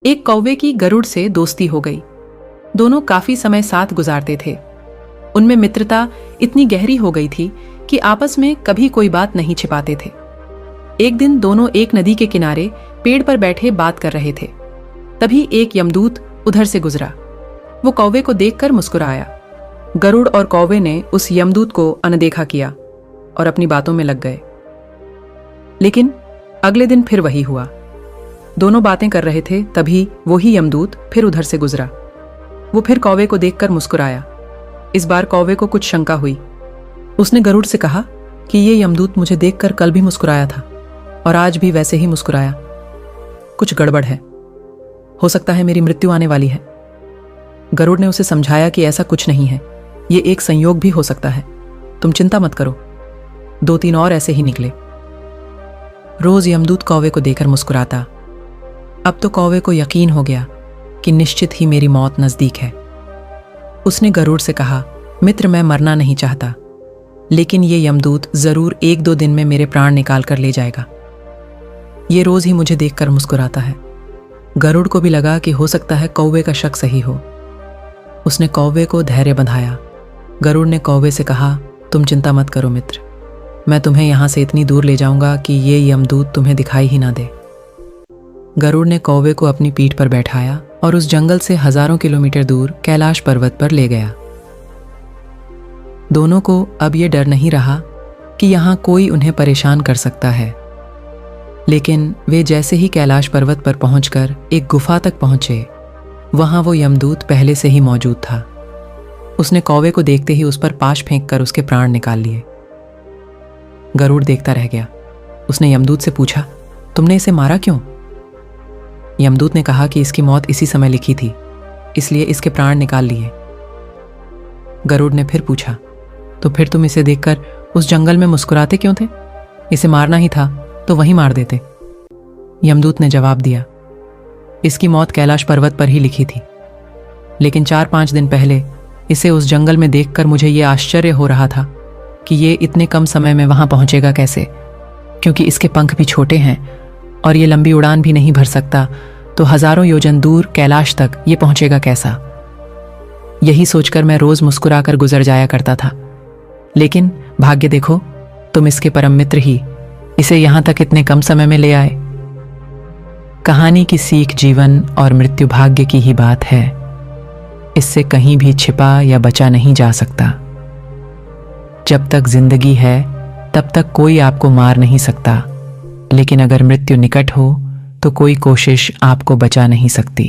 एक कौवे की गरुड़ से दोस्ती हो गई। दोनों काफी समय साथ गुजारते थे। उनमें मित्रता इतनी गहरी हो गई थी कि आपस में कभी कोई बात नहीं छिपाते थे। एक दिन दोनों एक नदी के किनारे पेड़ पर बैठे बात कर रहे थे। तभी एक यमदूत उधर से गुजरा। वो कौवे को देखकर मुस्कुराया। गरुड़ और कौवे ने उस यमदूत को अनदेखा किया और अपनी बातों में लग गए। लेकिन अगले दिन फिर वही हुआ। दोनों बातें कर रहे थे, तभी वही यमदूत फिर उधर से गुजरा। वो फिर कौवे को देखकर मुस्कुराया। इस बार कौवे को कुछ शंका हुई। उसने गरुड़ से कहा कि ये यमदूत मुझे देखकर कल भी मुस्कुराया था और आज भी वैसे ही मुस्कुराया। कुछ गड़बड़ है। हो सकता है मेरी मृत्यु आने वाली है। गरुड़ ने उसे समझाया कि ऐसा कुछ नहीं है, ये एक संयोग भी हो सकता है। तुम चिंता मत करो। 2-3 और ऐसे ही निकले। रोज यमदूत कौवे को देखकर मुस्कुराता। अब तो कौवे को यकीन हो गया कि निश्चित ही मेरी मौत नजदीक है। उसने गरुड़ से कहा, मित्र, मैं मरना नहीं चाहता, लेकिन ये यमदूत जरूर 1-2 दिन में मेरे प्राण निकाल कर ले जाएगा। ये रोज ही मुझे देखकर मुस्कुराता है। गरुड़ को भी लगा कि हो सकता है कौवे का शक सही हो। उसने कौवे को धैर्य बंधाया। गरुड़ ने कौवे से कहा, तुम चिंता मत करो मित्र, मैं तुम्हें यहां से इतनी दूर ले जाऊंगा कि ये यमदूत तुम्हें दिखाई ही ना दे। गरुड़ ने कौवे को अपनी पीठ पर बैठाया और उस जंगल से हजारों किलोमीटर दूर कैलाश पर्वत पर ले गया। दोनों को अब यह डर नहीं रहा कि यहां कोई उन्हें परेशान कर सकता है। लेकिन वे जैसे ही कैलाश पर्वत पर पहुंचकर एक गुफा तक पहुंचे, वहां वो यमदूत पहले से ही मौजूद था। उसने कौवे को देखते ही उस पर पाश फेंककर उसके प्राण निकाल लिए। गरुड़ देखता रह गया। उसने यमदूत से पूछा, तुमने इसे मारा क्यों? यमदूत ने कहा कि इसकी मौत इसी समय लिखी थी, इसलिए इसके प्राण निकाल लिए। गरुड़ ने फिर पूछा, तो फिर तुम इसे देखकर उस जंगल में मुस्कुराते क्यों थे? इसे मारना ही था तो वहीं मार देते। यमदूत ने जवाब दिया, इसकी मौत कैलाश पर्वत पर ही लिखी थी, लेकिन 4-5 दिन पहले इसे उस जंगल में देखकर मुझे ये आश्चर्य हो रहा था कि ये इतने कम समय में वहां पहुंचेगा कैसे, क्योंकि इसके पंख भी छोटे हैं और ये लंबी उड़ान भी नहीं भर सकता, तो हजारों योजन दूर कैलाश तक ये पहुंचेगा कैसा? यही सोचकर मैं रोज मुस्कुराकर गुजर जाया करता था। लेकिन भाग्य देखो, तुम इसके परम मित्र ही इसे यहां तक इतने कम समय में ले आए। कहानी की सीख जीवन और मृत्यु भाग्य की ही बात है। इससे कहीं भी छिपा या बचा नहीं जा सकता। जब तक जिंदगी है तब तक कोई आपको मार नहीं सकता, लेकिन अगर मृत्यु निकट हो तो कोई कोशिश आपको बचा नहीं सकती।